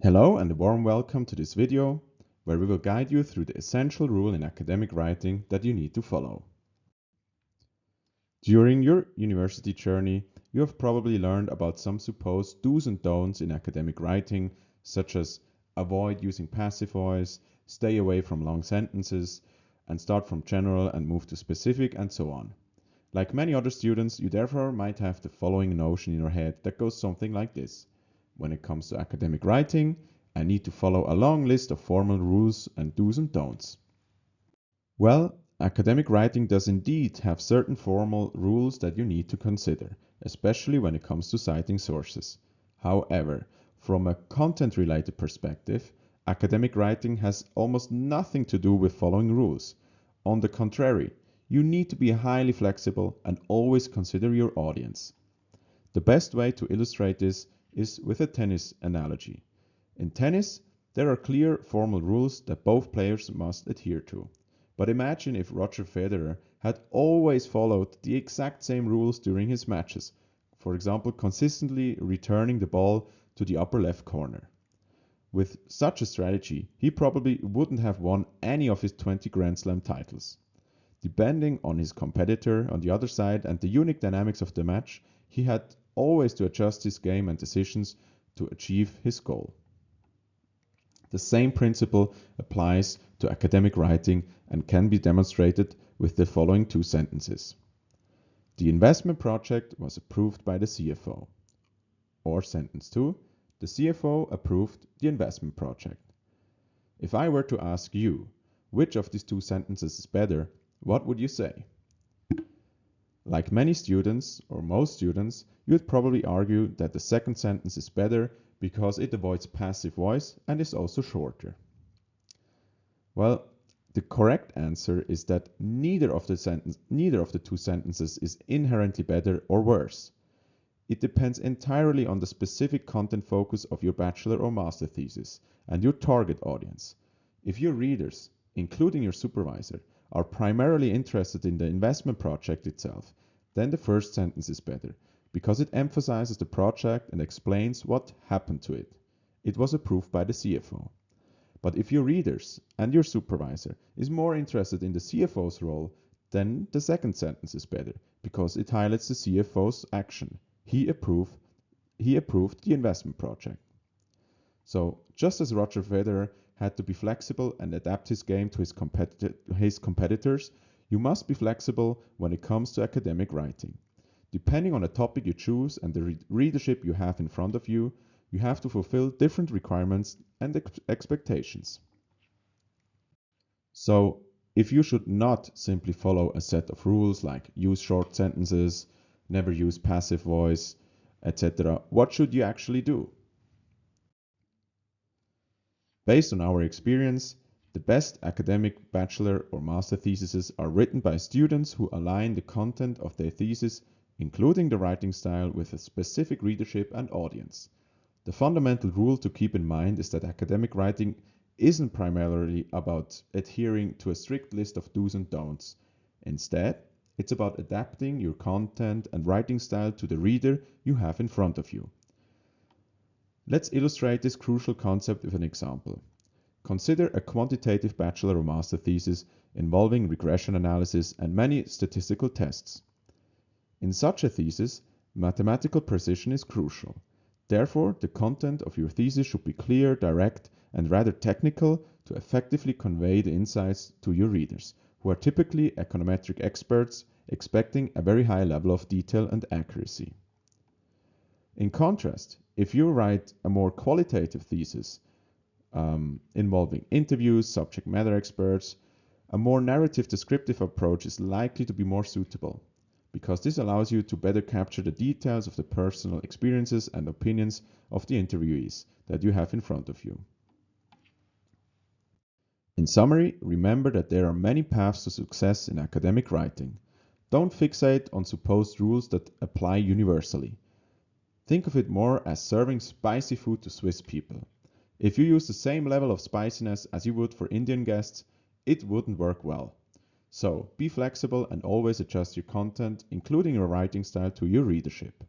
Hello and a warm welcome to this video, where we will guide you through the essential rule in academic writing that you need to follow. During your university journey, you have probably learned about some supposed do's and don'ts in academic writing, such as avoid using passive voice, stay away from long sentences, and start from general and move to specific, and so on. Like many other students, you therefore might have the following notion in your head that goes something like this. When it comes to academic writing, I need to follow a long list of formal rules and do's and don'ts. Well, academic writing does indeed have certain formal rules that you need to consider, especially when it comes to citing sources. However, from a content-related perspective, academic writing has almost nothing to do with following rules. On the contrary, you need to be highly flexible and always consider your audience. The best way to illustrate this is with a tennis analogy. In tennis, there are clear formal rules that both players must adhere to. But imagine if Roger Federer had always followed the exact same rules during his matches, for example, consistently returning the ball to the upper left corner. With such a strategy, he probably wouldn't have won any of his 20 Grand Slam titles. Depending on his competitor on the other side and the unique dynamics of the match, he had always to adjust his game and decisions to achieve his goal. The same principle applies to academic writing and can be demonstrated with the following two sentences. The investment project was approved by the CFO. Or sentence 2, the CFO approved the investment project. If I were to ask you, which of these two sentences is better, what would you say? Like many students, or most students, you would probably argue that the second sentence is better because it avoids passive voice and is also shorter. Well, the correct answer is that neither of the two sentences is inherently better or worse. It depends entirely on the specific content focus of your bachelor or master thesis and your target audience. If your readers, including your supervisor, are primarily interested in the investment project itself, then the first sentence is better, because it emphasizes the project and explains what happened to it. It was approved by the CFO. But if your readers and your supervisor is more interested in the CFO's role, then the second sentence is better, because it highlights the CFO's action. He approved the investment project. So, just as Roger Federer had to be flexible and adapt his game to his competitors, you must be flexible when it comes to academic writing. Depending on the topic you choose and the readership you have in front of you, you have to fulfill different requirements and expectations. So, if you should not simply follow a set of rules like use short sentences, never use passive voice, etc., what should you actually do? Based on our experience, the best academic bachelor or master theses are written by students who align the content of their thesis, including the writing style, with a specific readership and audience. The fundamental rule to keep in mind is that academic writing isn't primarily about adhering to a strict list of do's and don'ts. Instead, it's about adapting your content and writing style to the reader you have in front of you. Let's illustrate this crucial concept with an example. Consider a quantitative bachelor or master thesis involving regression analysis and many statistical tests. In such a thesis, mathematical precision is crucial. Therefore, the content of your thesis should be clear, direct, and rather technical to effectively convey the insights to your readers, who are typically econometric experts expecting a very high level of detail and accuracy. In contrast, if you write a more qualitative thesis involving interviews, subject matter experts, a more narrative descriptive approach is likely to be more suitable, because this allows you to better capture the details of the personal experiences and opinions of the interviewees that you have in front of you. In summary, remember that there are many paths to success in academic writing. Don't fixate on supposed rules that apply universally. Think of it more as serving spicy food to Swiss people. If you use the same level of spiciness as you would for Indian guests, it wouldn't work well. So be flexible and always adjust your content, including your writing style, to your readership.